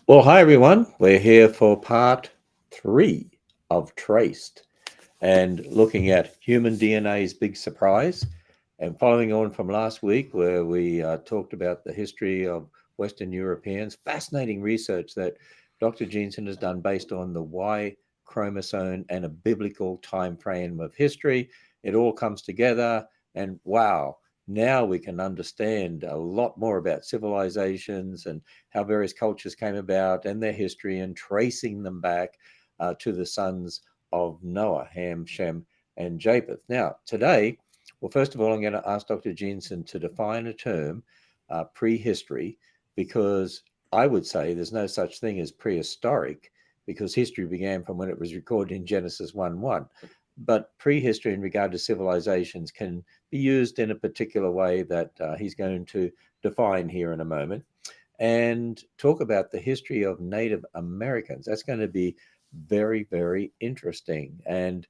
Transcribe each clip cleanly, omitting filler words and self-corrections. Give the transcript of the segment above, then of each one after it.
Well, hi everyone. We're here for part 3 of Traced and looking at human DNA's big surprise. And following on from last week, where we talked about the history of Western Europeans, fascinating research that Dr. Jeanson has done based on the Y chromosome and a biblical time frame of history. It all comes together, and wow, now we can understand a lot more about civilizations and how various cultures came about and their history, and tracing them back to the sons of Noah, Ham, Shem, and Japheth. Now, today, well, first of all, I'm going to ask Dr. Jeanson to define a term, prehistory, because I would say there's no such thing as prehistoric, because history began from when it was recorded in Genesis 1:1. But prehistory in regard to civilizations can be used in a particular way that he's going to define here in a moment, and talk about the history of Native Americans. That's going to be very, very interesting. And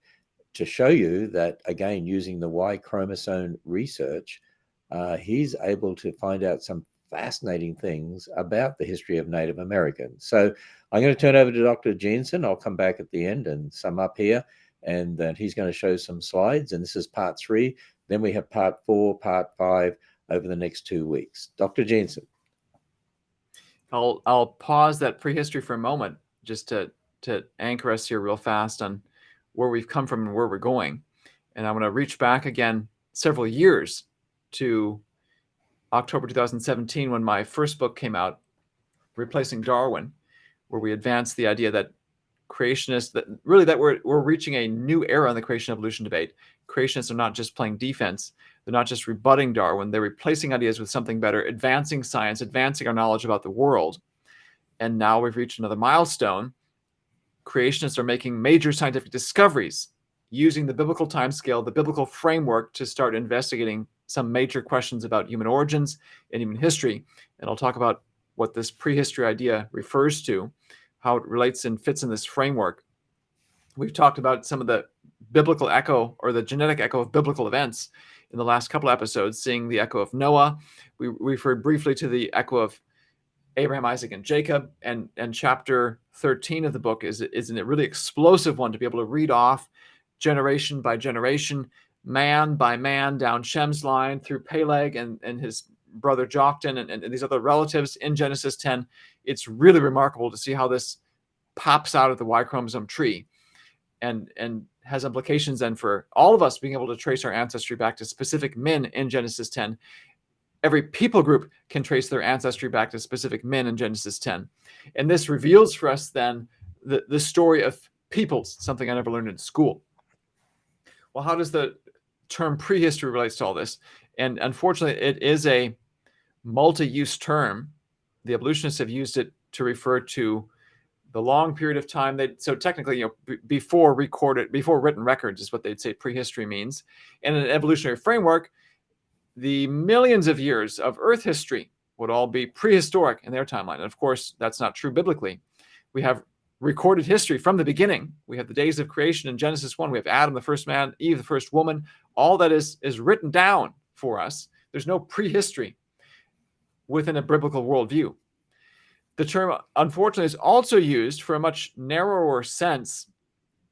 to show you that, again, using the Y chromosome research, he's able to find out some fascinating things about the history of Native Americans. So I'm going to turn over to Dr. Jeanson. I'll come back at the end and sum up here, and then he's going to show some slides. And this is part 3. Then we have part 4, part 5 over the next 2 weeks. Dr. Jeanson. I'll pause that prehistory for a moment just to anchor us here real fast on where we've come from and where we're going. And I want to reach back again several years to October 2017, when my first book came out, Replacing Darwin, where we advanced the idea that creationists, that we're reaching a new era in the creation evolution debate. Creationists are not just playing defense. They're not just rebutting Darwin. They're replacing ideas with something better, advancing science, advancing our knowledge about the world. And now we've reached another milestone. Creationists are making major scientific discoveries using the biblical timescale, the biblical framework, to start investigating some major questions about human origins and human history. And I'll talk about what this prehistory idea refers to, how it relates and fits in this framework. We've talked about some of the biblical echo, or the genetic echo of biblical events in the last couple episodes, seeing the echo of Noah. We referred briefly to the echo of Abraham, Isaac, and Jacob, and chapter 13 of the book is a really explosive one to be able to read off generation by generation, man by man, down Shem's line through Peleg and his brother Joktan and these other relatives in Genesis 10. It's really remarkable to see how this pops out of the Y chromosome tree and has implications then for all of us being able to trace our ancestry back to specific men in Genesis 10. Every people group can trace their ancestry back to specific men in Genesis 10. And this reveals for us then the story of peoples, something I never learned in school. Well, how does the term prehistory relate to all this? And unfortunately, it is a multi-use term. The evolutionists have used it to refer to the long period of time so technically, before written records is what they'd say prehistory means. And in an evolutionary framework, the millions of years of Earth history would all be prehistoric in their timeline. And of course, that's not true biblically. We have recorded history from the beginning. We have the days of creation in Genesis 1. We have Adam, the first man, Eve, the first woman. All that is written down for us. There's no prehistory within a biblical worldview. The term, unfortunately, is also used for a much narrower sense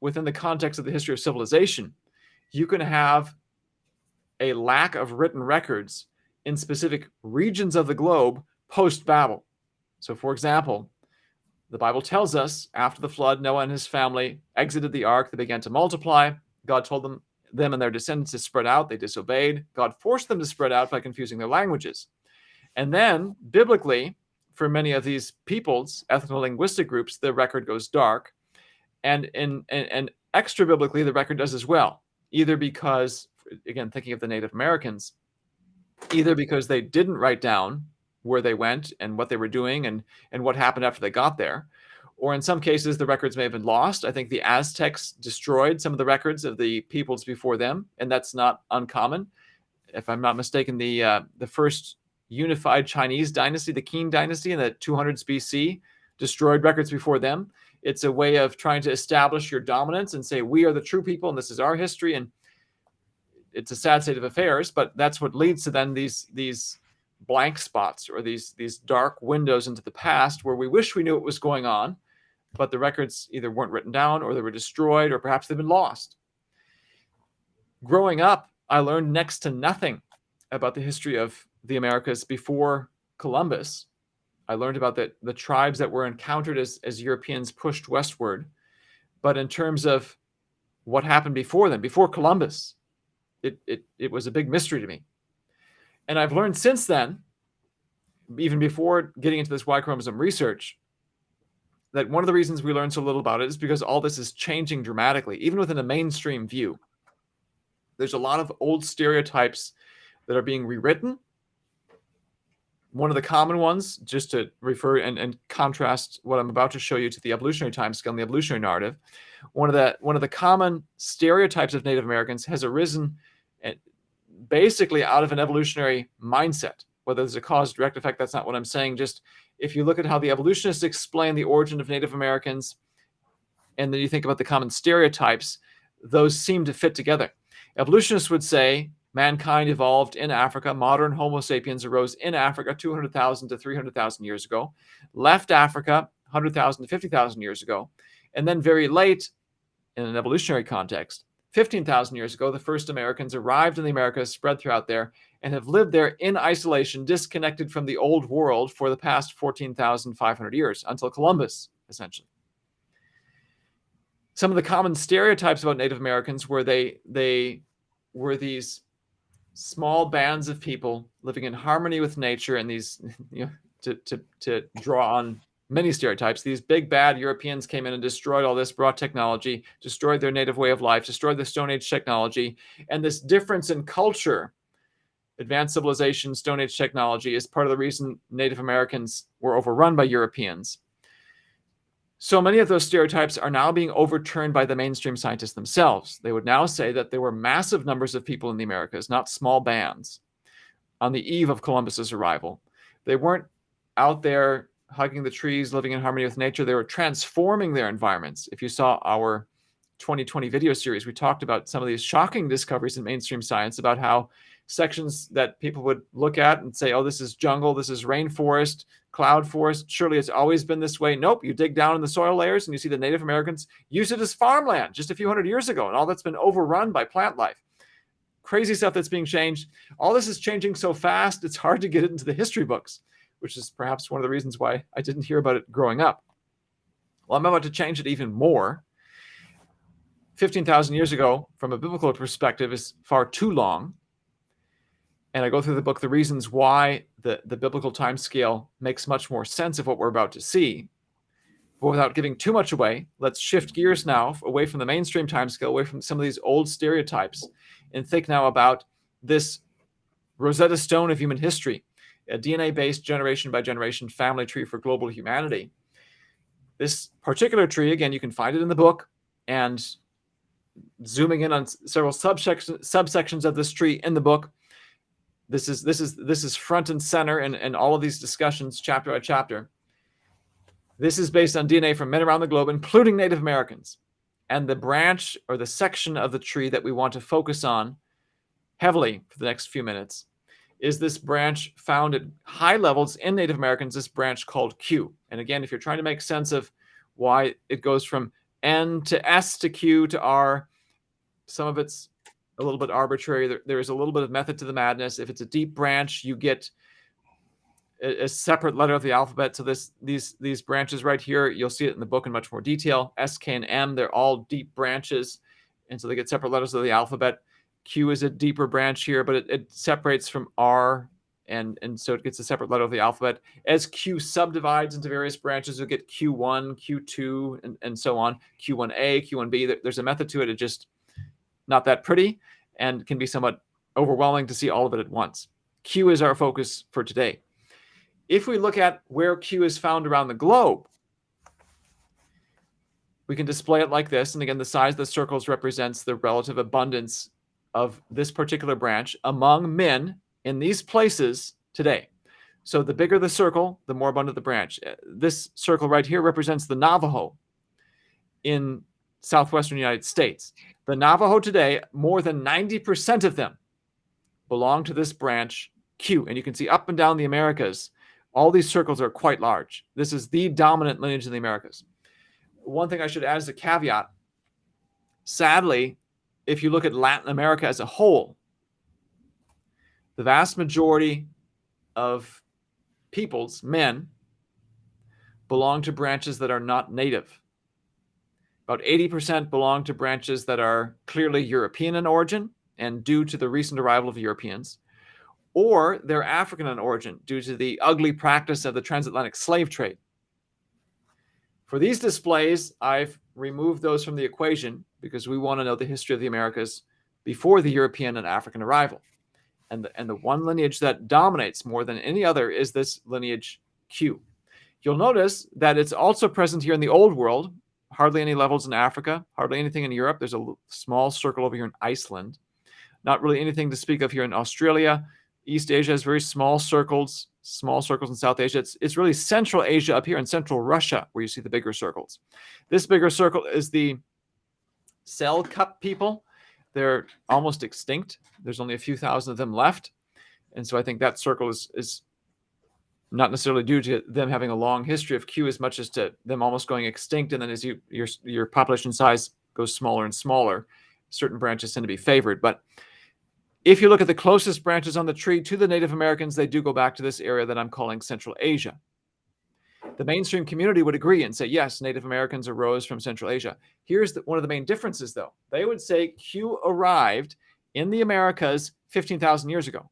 within the context of the history of civilization. You can have a lack of written records in specific regions of the globe post-Babel. So, for example, the Bible tells us after the flood, Noah and his family exited the ark. They began to multiply. God told them and their descendants to spread out. They disobeyed. God forced them to spread out by confusing their languages. And then, biblically, for many of these peoples, ethno-linguistic groups, the record goes dark. And extra biblically, the record does as well, either because, again, thinking of the Native Americans, either because they didn't write down where they went and what they were doing and what happened after they got there, or in some cases, the records may have been lost. I think the Aztecs destroyed some of the records of the peoples before them, and that's not uncommon. If I'm not mistaken, the first unified Chinese dynasty, the Qin dynasty in the 200s BC, destroyed records before them. It's a way of trying to establish your dominance and say, we are the true people and this is our history. And it's a sad state of affairs, but that's what leads to then these blank spots, or these dark windows into the past where we wish we knew what was going on, but the records either weren't written down, or they were destroyed, or perhaps they've been lost. Growing up, I learned next to nothing about the history of the Americas before Columbus. I learned about the tribes that were encountered as Europeans pushed westward. But in terms of what happened before then, before Columbus, it was a big mystery to me. And I've learned since then, even before getting into this Y chromosome research, that one of the reasons we learn so little about it is because all this is changing dramatically, even within a mainstream view. There's a lot of old stereotypes that are being rewritten. One of the common ones, just to refer and contrast what I'm about to show you to the evolutionary timescale and the evolutionary narrative, one of the common stereotypes of Native Americans has arisen basically out of an evolutionary mindset. Whether there's a cause-direct effect, that's not what I'm saying. Just if you look at how the evolutionists explain the origin of Native Americans, and then you think about the common stereotypes, those seem to fit together. Evolutionists would say mankind evolved in Africa. Modern Homo sapiens arose in Africa 200,000 to 300,000 years ago, left Africa 100,000 to 50,000 years ago, and then very late, in an evolutionary context, 15,000 years ago, the first Americans arrived in the Americas, spread throughout there, and have lived there in isolation, disconnected from the old world for the past 14,500 years, until Columbus, essentially. Some of the common stereotypes about Native Americans were they were these small bands of people living in harmony with nature, and these, to draw on many stereotypes, these big bad Europeans came in and destroyed all this, brought technology, destroyed their native way of life, destroyed the Stone Age technology, and this difference in culture, advanced civilization, Stone Age technology, is part of the reason Native Americans were overrun by Europeans. So many of those stereotypes are now being overturned by the mainstream scientists themselves. They would now say that there were massive numbers of people in the Americas, not small bands, on the eve of Columbus's arrival. They weren't out there hugging the trees, living in harmony with nature. They were transforming their environments. If you saw our 2020 video series, we talked about some of these shocking discoveries in mainstream science about how sections that people would look at and say, oh, this is jungle, this is rainforest, cloud forest, surely it's always been this way. Nope, you dig down in the soil layers and you see the Native Americans use it as farmland just a few hundred years ago, and all that's been overrun by plant life. Crazy stuff that's being changed. All this is changing so fast, it's hard to get it into the history books, which is perhaps one of the reasons why I didn't hear about it growing up. Well, I'm about to change it even more. 15,000 years ago, from a biblical perspective, is far too long. And I go through the book the reasons why the biblical time scale makes much more sense of what we're about to see. But without giving too much away, let's shift gears now away from the mainstream time scale, away from some of these old stereotypes, and think now about this Rosetta Stone of human history, a DNA-based generation by generation family tree for global humanity. This particular tree, again, you can find it in the book, and zooming in on several subsections of this tree in the book, this is front and center in all of these discussions, chapter by chapter. This is based on DNA from men around the globe, including Native Americans. And the branch or the section of the tree that we want to focus on heavily for the next few minutes is this branch found at high levels in Native Americans, this branch called Q. And again, if you're trying to make sense of why it goes from N to S to Q to R, some of it's a little bit arbitrary. There is a little bit of method to the madness. If it's a deep branch, you get a separate letter of the alphabet. So these branches right here, you'll see it in the book in much more detail. S, K, and M, they're all deep branches. And so they get separate letters of the alphabet. Q is a deeper branch here, but it separates from R, and so it gets a separate letter of the alphabet. As Q subdivides into various branches, you'll get Q1, Q2, and so on. Q1A, Q1B. There's a method to it. It just not that pretty and can be somewhat overwhelming to see all of it at once. Q is our focus for today. If we look at where Q is found around the globe, we can display it like this. And again, the size of the circles represents the relative abundance of this particular branch among men in these places today. So the bigger the circle, the more abundant the branch. This circle right here represents the Navajo in southwestern United States. The Navajo today, more than 90% of them belong to this branch Q. And you can see up and down the Americas, all these circles are quite large. This is the dominant lineage in the Americas. One thing I should add as a caveat, sadly, if you look at Latin America as a whole, the vast majority of peoples, men, belong to branches that are not native. About 80% belong to branches that are clearly European in origin and due to the recent arrival of Europeans, or they're African in origin due to the ugly practice of the transatlantic slave trade. For these displays, I've removed those from the equation because we want to know the history of the Americas before the European and African arrival. And the one lineage that dominates more than any other is this lineage Q. You'll notice that it's also present here in the Old World. Hardly any levels in Africa, hardly anything in Europe. There's a small circle over here in Iceland. Not really anything to speak of here in Australia. East Asia has very small circles in South Asia. It's really Central Asia up here in Central Russia where you see the bigger circles. This bigger circle is the Selkuk people. They're almost extinct. There's only a few thousand of them left. And so I think that circle is not necessarily due to them having a long history of Q as much as to them almost going extinct. And then as your population size goes smaller and smaller, certain branches tend to be favored. But if you look at the closest branches on the tree to the Native Americans, they do go back to this area that I'm calling Central Asia. The mainstream community would agree and say, yes, Native Americans arose from Central Asia. Here's one of the main differences, though. They would say Q arrived in the Americas 15,000 years ago.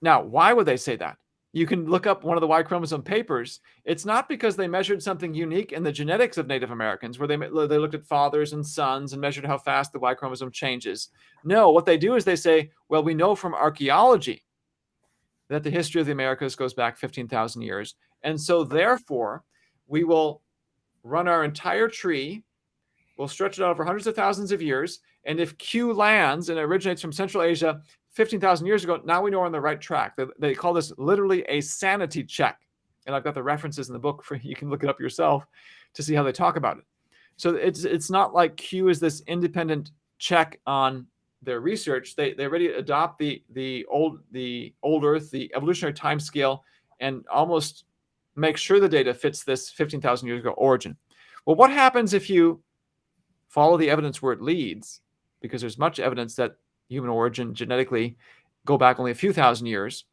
Now, why would they say that? You can look up one of the Y chromosome papers. It's not because they measured something unique in the genetics of Native Americans, where they looked at fathers and sons and measured how fast the Y chromosome changes. No, what they do is they say, well, we know from archaeology that the history of the Americas goes back 15,000 years. And so therefore, we will run our entire tree, we'll stretch it out over hundreds of thousands of years, and if Q lands and originates from Central Asia 15,000 years ago, now we know we're on the right track. They call this literally a sanity check. And I've got the references in the book for you can look it up yourself to see how they talk about it. So it's not like Q is this independent check on their research. They already adopt the old Earth, the evolutionary time scale, and almost make sure the data fits this 15,000 years ago origin. Well, what happens if you follow the evidence where it leads? Because there's much evidence that human origin genetically go back only a few thousand years.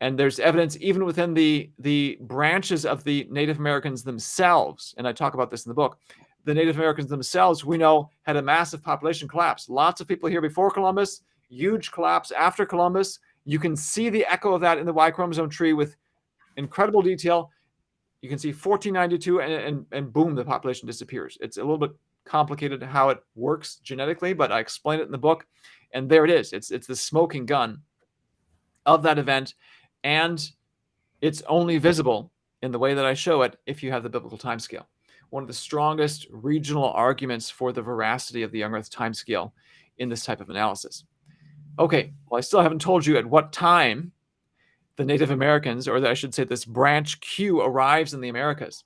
And there's evidence even within the branches of the Native Americans themselves. And I talk about this in the book. The Native Americans themselves, we know, had a massive population collapse. Lots of people here before Columbus, huge collapse after Columbus. You can see the echo of that in the Y chromosome tree with incredible detail. You can see 1492 and boom, the population disappears. It's a little bit complicated how it works genetically, but I explain it in the book. And there it is. It's the smoking gun of that event. And it's only visible in the way that I show it if you have the biblical timescale. One of the strongest regional arguments for the veracity of the young Earth timescale in this type of analysis. Okay, well, I still haven't told you at what time the Native Americans, or I should say this branch Q, arrives in the Americas.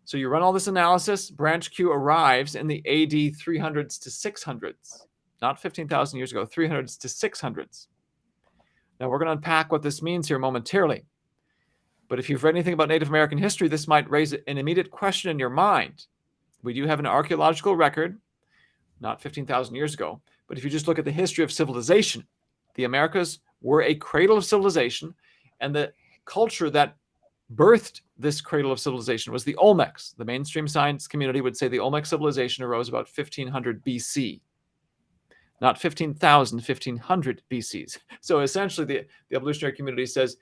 So you run all this analysis, branch Q arrives in the AD 300s to 600s. Not 15,000 years ago, 300s to 600s. Now, we're going to unpack what this means here momentarily. But if you've read anything about Native American history, this might raise an immediate question in your mind. We do have an archaeological record, not 15,000 years ago, but if you just look at the history of civilization, the Americas were a cradle of civilization, and the culture that birthed this cradle of civilization was the Olmecs. The mainstream science community would say the Olmec civilization arose about 1500 BC. Not 15,000, 1500 BCs. So essentially, the evolutionary community says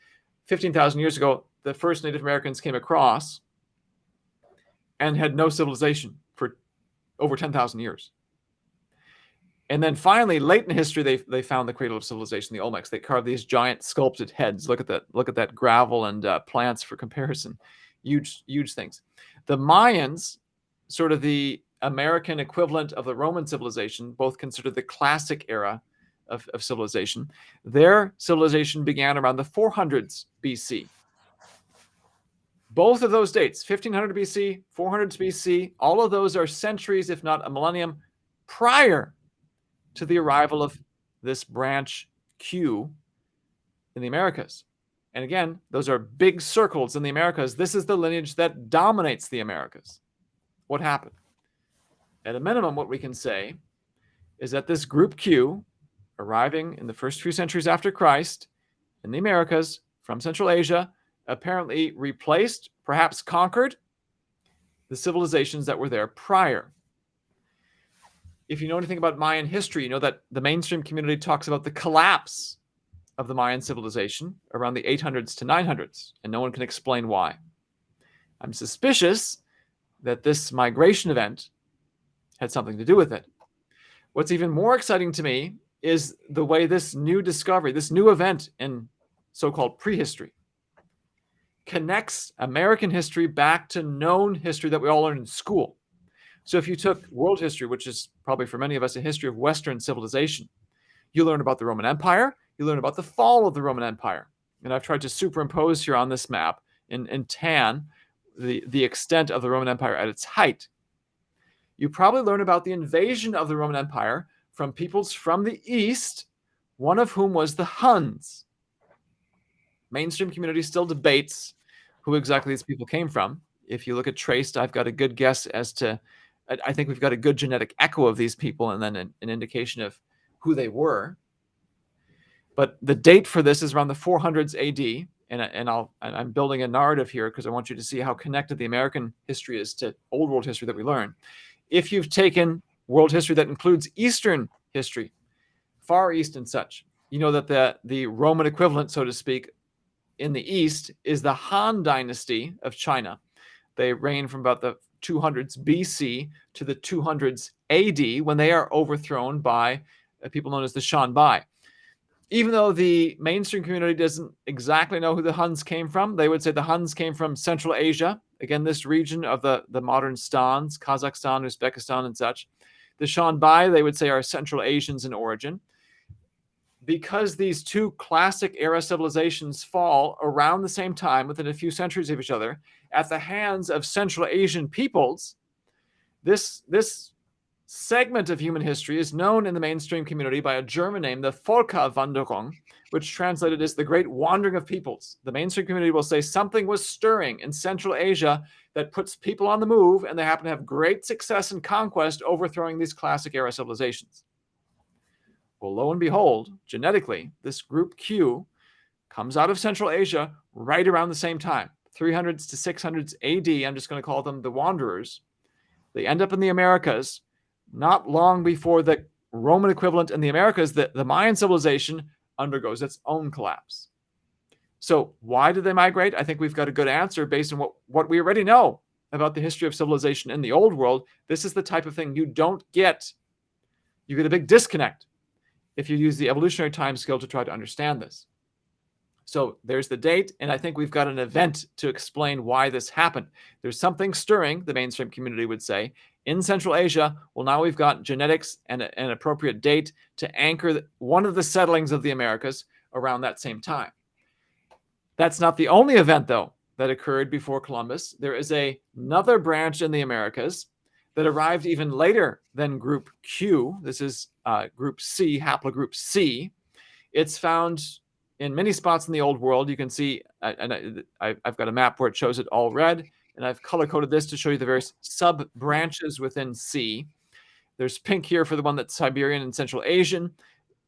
15,000 years ago, the first Native Americans came across and had no civilization for over 10,000 years. And then finally, late in history, they found the cradle of civilization, the Olmecs. They carved these giant sculpted heads. Look at that gravel and plants for comparison. Huge, huge things. The Mayans, sort of the American equivalent of the Roman civilization, both considered the classic era of civilization. Their civilization began around the 400s BC. Both of those dates, 1500 BC, 400 BC, all of those are centuries, if not a millennium, prior to the arrival of this branch Q in the Americas. And again, those are big circles in the Americas. This is the lineage that dominates the Americas. What happened? At a minimum, what we can say is that this group Q, arriving in the first few centuries after Christ in the Americas from Central Asia, apparently replaced, perhaps conquered, the civilizations that were there prior. If you know anything about Mayan history, you know that the mainstream community talks about the collapse of the Mayan civilization around the 800s to 900s, and no one can explain why. I'm suspicious that this migration event had something to do with it. What's even more exciting to me is the way this new discovery, this new event in so-called prehistory, connects American history back to known history that we all learned in school. So if you took world history, which is probably for many of us a history of Western civilization, you learn about the Roman Empire, you learn about the fall of the Roman Empire. And I've tried to superimpose here on this map in tan the extent of the Roman Empire at its height. You probably learn about the invasion of the Roman Empire from peoples from the East, one of whom was the Huns. Mainstream community still debates who exactly these people came from. If you look at traced, I've got a good guess as to, I think we've got a good genetic echo of these people and then an indication of who they were. But the date for this is around the 400s AD, and I'm building a narrative here because I want you to see how connected the American history is to old world history that we learn. If you've taken world history that includes Eastern history, Far East and such, you know that the Roman equivalent, so to speak, in the East is the Han dynasty of China. They reign from about the 200s BC to the 200s AD when they are overthrown by people known as the Shanbai. Even though the mainstream community doesn't exactly know who the Huns came from, they would say the Huns came from Central Asia. Again, this region of the modern stans, Kazakhstan, Uzbekistan, and such. The Shanbai, they would say, are Central Asians in origin. Because these two classic era civilizations fall around the same time, within a few centuries of each other, at the hands of Central Asian peoples, this segment of human history is known in the mainstream community by a German name, the Völkerwanderung, which translated is the Great Wandering of Peoples. The mainstream community will say something was stirring in Central Asia that puts people on the move, and they happen to have great success in conquest, overthrowing these classic era civilizations. Well, lo and behold, genetically, this group Q comes out of Central Asia right around the same time, 300s to 600s AD. I'm just going to call them the Wanderers. They end up in the Americas not long before the Roman equivalent in the Americas, the Mayan civilization, undergoes its own collapse. So why did they migrate? I think we've got a good answer based on what we already know about the history of civilization in the old world. This is the type of thing you don't get. You get a big disconnect if you use the evolutionary time scale to try to understand this. So there's the date, and I think we've got an event to explain why this happened. There's something stirring, the mainstream community would say, in Central Asia. Well, now we've got genetics and an appropriate date to anchor one of the settlings of the Americas around that same time. That's not the only event, though, that occurred before Columbus. There is another branch in the Americas that arrived even later than Group Q. This is Group C, haplogroup C. It's found in many spots in the old world. You can see, and I've got a map where it shows it all red, and I've color-coded this to show you the various sub-branches within C. There's pink here for the one that's Siberian and Central Asian.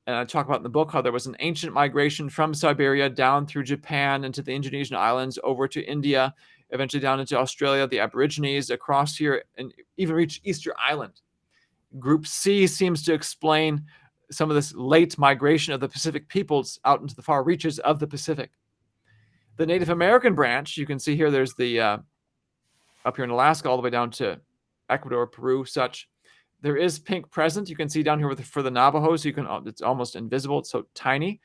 And I talk about in the book how there was an ancient migration from Siberia down through Japan into the Indonesian islands, over to India, eventually down into Australia, the Aborigines, across here, and even reach Easter Island. Group C seems to explain some of this late migration of the Pacific peoples out into the far reaches of the Pacific. The Native American branch, you can see here, there's the, up here in Alaska, all the way down to Ecuador, Peru, such. There is pink present. You can see down here for the Navajos, it's almost invisible. It's so tiny.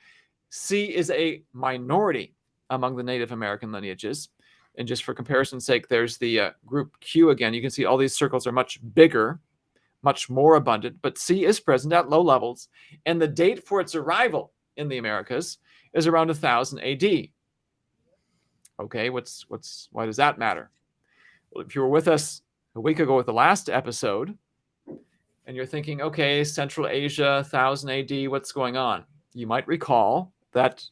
C is a minority among the Native American lineages. And just for comparison's sake, there's the group Q again. You can see all these circles are much bigger, much more abundant, but C is present at low levels. And the date for its arrival in the Americas is around 1000 AD. Okay, why does that matter? Well, if you were with us a week ago with the last episode, and you're thinking, okay, Central Asia, 1000 AD, what's going on? You might recall that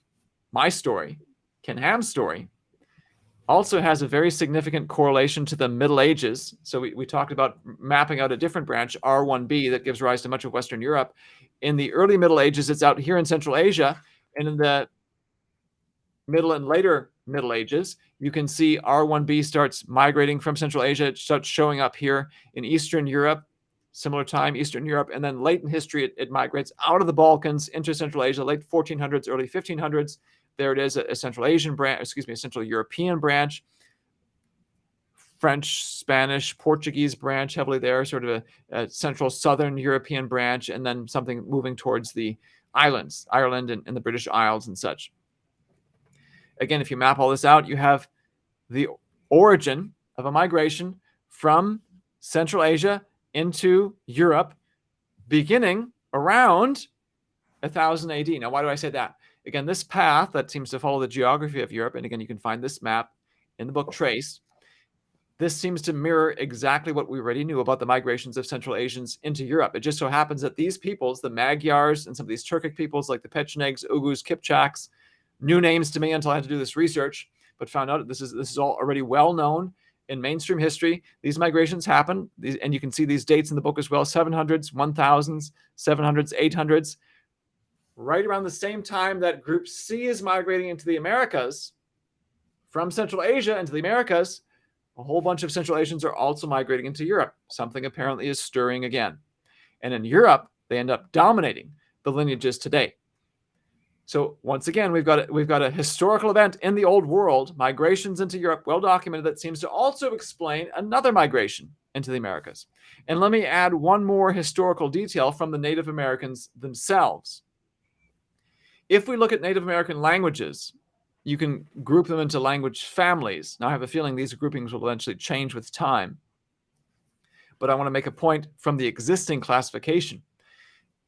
my story, Ken Ham's story, also has a very significant correlation to the Middle Ages. So we talked about mapping out a different branch, R1b, that gives rise to much of Western Europe. In the early Middle Ages, it's out here in Central Asia. And in the middle and later Middle Ages, you can see R1b starts migrating from Central Asia. It starts showing up here in Eastern Europe, similar time, Eastern Europe. And then late in history, it migrates out of the Balkans into Central Asia, late 1400s, early 1500s. There it is, a Central Asian branch, a Central European branch, French, Spanish, Portuguese branch heavily there, sort of a Central Southern European branch, and then something moving towards the islands, Ireland and the British Isles and such. Again, if you map all this out, you have the origin of a migration from Central Asia into Europe beginning around 1000 AD. Now, why do I say that? Again, this path that seems to follow the geography of Europe, and again, you can find this map in the book Trace. This seems to mirror exactly what we already knew about the migrations of Central Asians into Europe. It just so happens that these peoples, the Magyars and some of these Turkic peoples like the Pechenegs, Ugus, Kipchaks, new names to me until I had to do this research, but found out this is all already well known in mainstream history. These migrations happen, and you can see these dates in the book as well, 700s, 1000s, 700s, 800s. Right around the same time that Group C is migrating into the Americas, from Central Asia into the Americas, a whole bunch of Central Asians are also migrating into Europe. Something apparently is stirring again. And in Europe, they end up dominating the lineages today. So once again, we've got a historical event in the old world, migrations into Europe, well documented, that seems to also explain another migration into the Americas. And let me add one more historical detail from the Native Americans themselves. If we look at Native American languages, you can group them into language families. Now, I have a feeling these groupings will eventually change with time. But I want to make a point from the existing classification.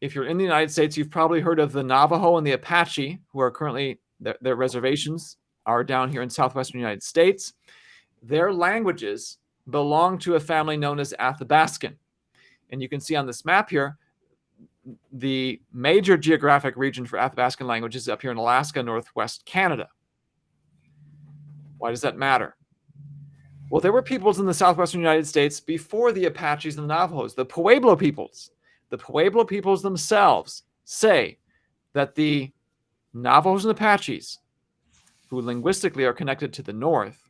If you're in the United States, you've probably heard of the Navajo and the Apache, who are currently, their reservations are down here in southwestern United States. Their languages belong to a family known as Athabascan. And you can see on this map here, the major geographic region for Athabascan languages is up here in Alaska, northwest Canada. Why does that matter? Well, there were peoples in the southwestern United States before the Apaches and the Navajos, the Pueblo peoples. The Pueblo peoples themselves say that the Navajos and Apaches, who linguistically are connected to the north,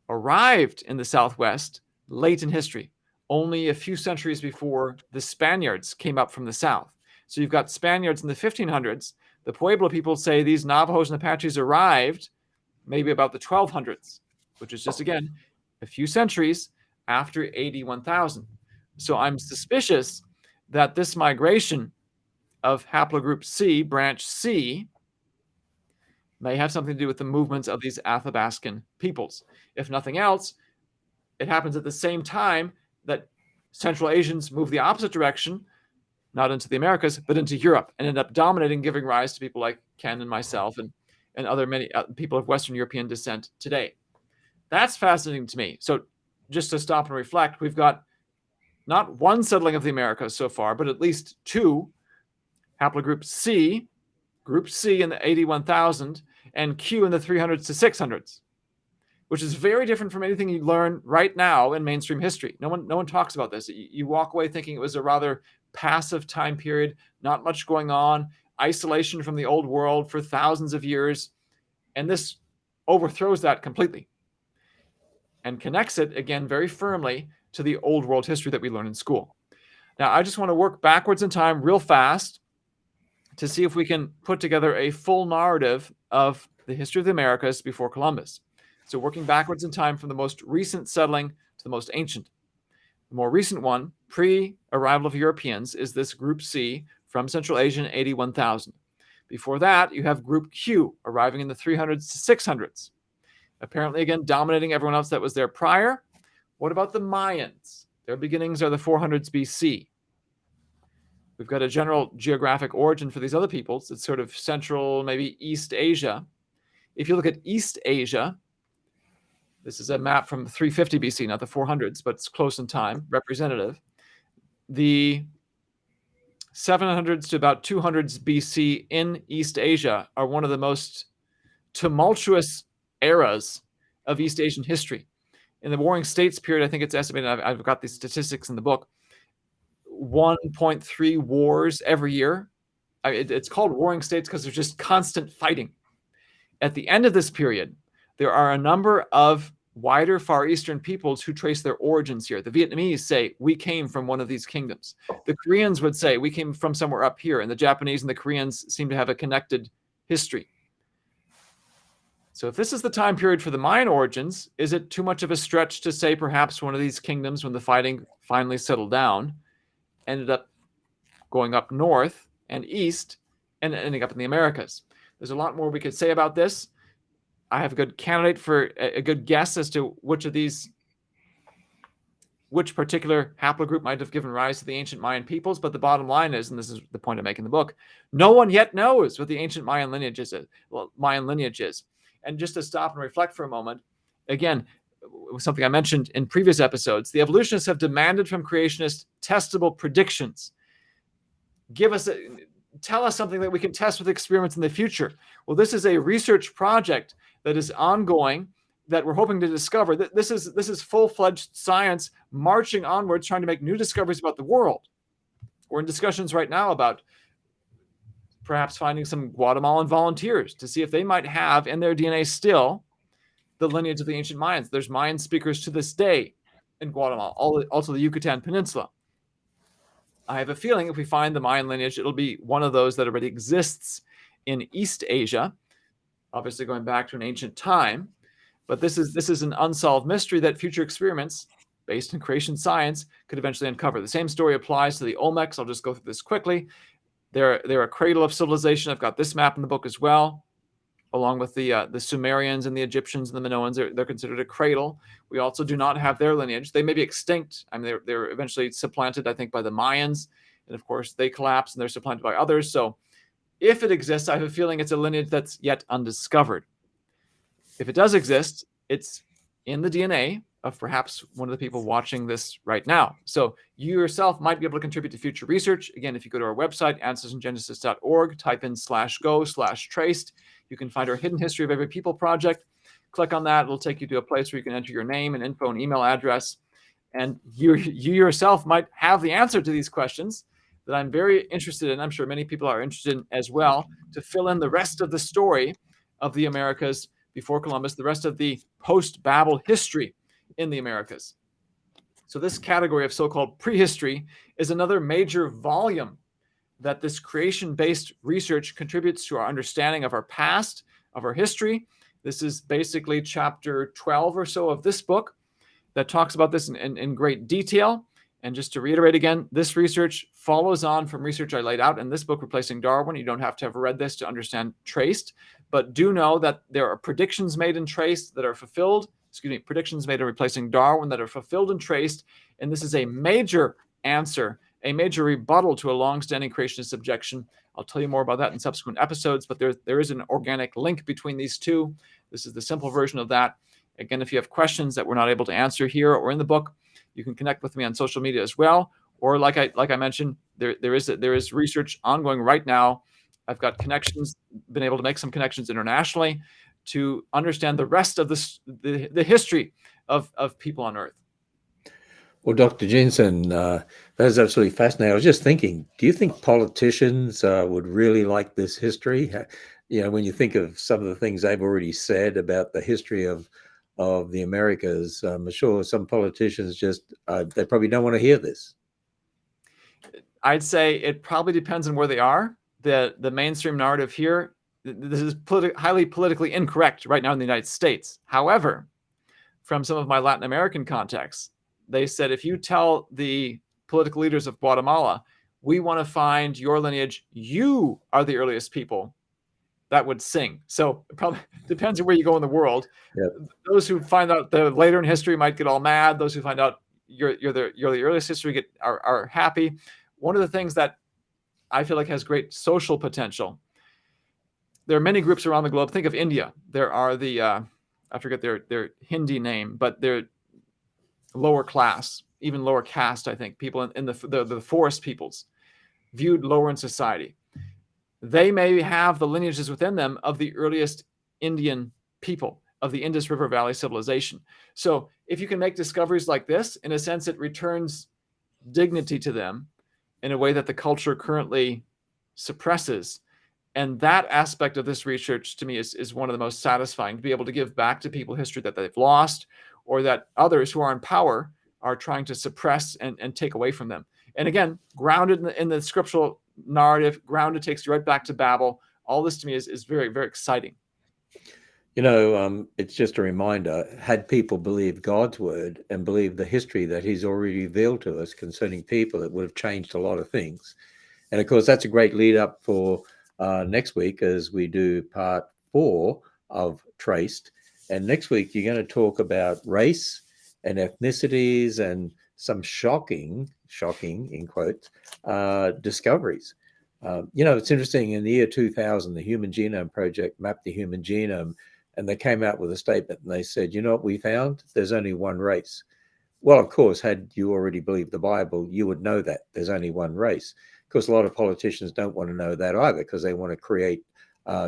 arrived in the southwest late in history, only a few centuries before the Spaniards came up from the south. So you've got Spaniards in the 1500s. The Pueblo people say these Navajos and Apaches arrived maybe about the 1200s, which is just, again, a few centuries after AD 1000. So I'm suspicious that this migration of haplogroup C, branch C, may have something to do with the movements of these Athabascan peoples. If nothing else, it happens at the same time that Central Asians move the opposite direction, not into the Americas, but into Europe, and end up dominating, giving rise to people like Ken and myself and other many people of Western European descent today. That's fascinating to me. So just to stop and reflect, we've got not one settling of the Americas so far, but at least two, haplogroup C, group C in the 81,000, and Q in the 300s to 600s, which is very different from anything you learn right now in mainstream history. No one talks about this. You walk away thinking it was a rather passive time period, not much going on, isolation from the old world for thousands of years, and this overthrows that completely and connects it, again, very firmly to the old world history that we learn in school. Now, I just want to work backwards in time real fast to see if we can put together a full narrative of the history of the Americas before Columbus. So working backwards in time from the most recent settling to the most ancient. The more recent one, pre-arrival of Europeans, is this Group C from Central Asia in 81,000. Before that, you have Group Q arriving in the 300s to 600s. Apparently, again, dominating everyone else that was there prior. What about the Mayans? Their beginnings are the 400s BC. We've got a general geographic origin for these other peoples. It's sort of Central, maybe East Asia. If you look at East Asia, this is a map from 350 BC, not the 400s, but it's close in time, representative. The 700s to about 200s BC in East Asia are one of the most tumultuous eras of East Asian history. In the Warring States period, I think it's estimated, I've got these statistics in the book, 1.3 wars every year. It's called Warring States because there's just constant fighting. At the end of this period, there are a number of wider Far Eastern peoples who trace their origins here. The Vietnamese say, we came from one of these kingdoms. The Koreans would say, we came from somewhere up here. And the Japanese and the Koreans seem to have a connected history. So if this is the time period for the Mayan origins, is it too much of a stretch to say perhaps one of these kingdoms, when the fighting finally settled down, ended up going up north and east and ending up in the Americas? There's a lot more we could say about this. I have a good candidate for a good guess as to which particular haplogroup might have given rise to the ancient Mayan peoples. But the bottom line is, and this is the point I make in the book, no one yet knows what the ancient Mayan lineage is. And just to stop and reflect for a moment, again, something I mentioned in previous episodes, the evolutionists have demanded from creationists testable predictions. Tell us something that we can test with experiments in the future. Well, this is a research project that is ongoing that we're hoping to discover. This is full-fledged science marching onwards, trying to make new discoveries about the world. We're in discussions right now about perhaps finding some Guatemalan volunteers to see if they might have in their DNA still the lineage of the ancient Mayans. There's Mayan speakers to this day in Guatemala, also the Yucatan Peninsula. I have a feeling if we find the Mayan lineage, it'll be one of those that already exists in East Asia, obviously going back to an ancient time. But this is an unsolved mystery that future experiments based in creation science could eventually uncover. The same story applies to the Olmecs. I'll just go through this quickly. They're a cradle of civilization. I've got this map in the book as well, along with the Sumerians and the Egyptians and the Minoans. They're considered a cradle. We also do not have their lineage. They may be extinct. I mean, they're eventually supplanted, I think, by the Mayans. And of course, they collapse and they're supplanted by others. So if it exists, I have a feeling it's a lineage that's yet undiscovered. If it does exist, it's in the DNA of perhaps one of the people watching this right now. So you yourself might be able to contribute to future research. Again, if you go to our website, ancestryandgenesis.org, type in /go/traced, you can find our Hidden History of Every People project. Click on that. It'll take you to a place where you can enter your name and info and email address. And you yourself might have the answer to these questions that I'm very interested in. I'm sure many people are interested in as well, to fill in the rest of the story of the Americas before Columbus, the rest of the post-Babel history in the Americas. So this category of so-called prehistory is another major volume that this creation-based research contributes to our understanding of our past, of our history. This is basically chapter 12 or so of this book that talks about this in great detail. And just to reiterate again, this research follows on from research I laid out in this book, Replacing Darwin. You don't have to have read this to understand Traced, but do know that there are predictions made in Traced that are fulfilled. Predictions made in Replacing Darwin that are fulfilled and Traced. And this is a major answer, a major rebuttal to a long-standing creationist objection. I'll tell you more about that in subsequent episodes, but there is an organic link between these two. This is the simple version of that. Again, if you have questions that we're not able to answer here or in the book, you can connect with me on social media as well. Or like I mentioned, there is research ongoing right now. I've got connections, been able to make some connections internationally to understand the rest of the history of people on Earth. Well, Dr. Jeanson, that is absolutely fascinating. I was just thinking, do you think politicians would really like this history? When you think of some of the things they've already said about the history of the Americas, I'm sure some politicians they probably don't want to hear this. I'd say it probably depends on where they are. The mainstream narrative here, this is highly politically incorrect right now in the United States. However, from some of my Latin American contacts, they said, if you tell the political leaders of Guatemala, we want to find your lineage, you are the earliest people, that would sing. So it probably depends on where you go in the world. Yep. Those who find out later in history might get all mad. Those who find out you're the earliest history are happy. One of the things that I feel like has great social potential, there are many groups around the globe. Think of India. There are I forget their Hindi name, but they're lower class, even lower caste, I think, people in the forest peoples. viewed lower in society. They may have the lineages within them of the earliest Indian people of the Indus River Valley civilization. So if you can make discoveries like this, in a sense, it returns dignity to them in a way that the culture currently suppresses. And that aspect of this research to me is one of the most satisfying, to be able to give back to people history that they've lost, or that others who are in power are trying to suppress and take away from them. And again, grounded in the scriptural narrative, grounded, takes you right back to Babel. All this to me is very, very exciting. It's just a reminder, had people believed God's word and believed the history that he's already revealed to us concerning people, it would have changed a lot of things. And of course, that's a great lead up for next week as we do part 4 of Traced. And next week, you're going to talk about race and ethnicities and some shocking in quotes, discoveries. It's interesting, in the year 2000, the Human Genome Project mapped the human genome, and they came out with a statement, and they said, you know what we found? There's only one race. Well, of course, had you already believed the Bible, you would know that there's only one race. Of course, a lot of politicians don't want to know that either, because they want to create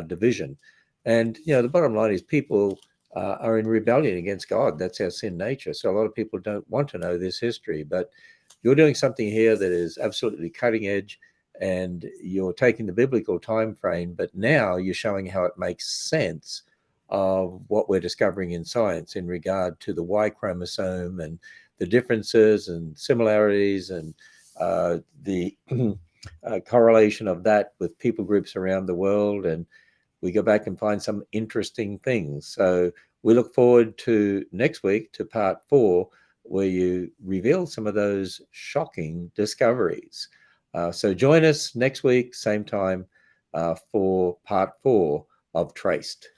division. And, the bottom line is people are in rebellion against God. That's our sin nature. So a lot of people don't want to know this history. But you're doing something here that is absolutely cutting edge, and you're taking the biblical time frame, but now you're showing how it makes sense of what we're discovering in science in regard to the Y chromosome and the differences and similarities and the correlation of that with people groups around the world. And we go back and find some interesting things. So we look forward to next week, to part 4, where you reveal some of those shocking discoveries. So join us next week, same time, for part 4 of Traced.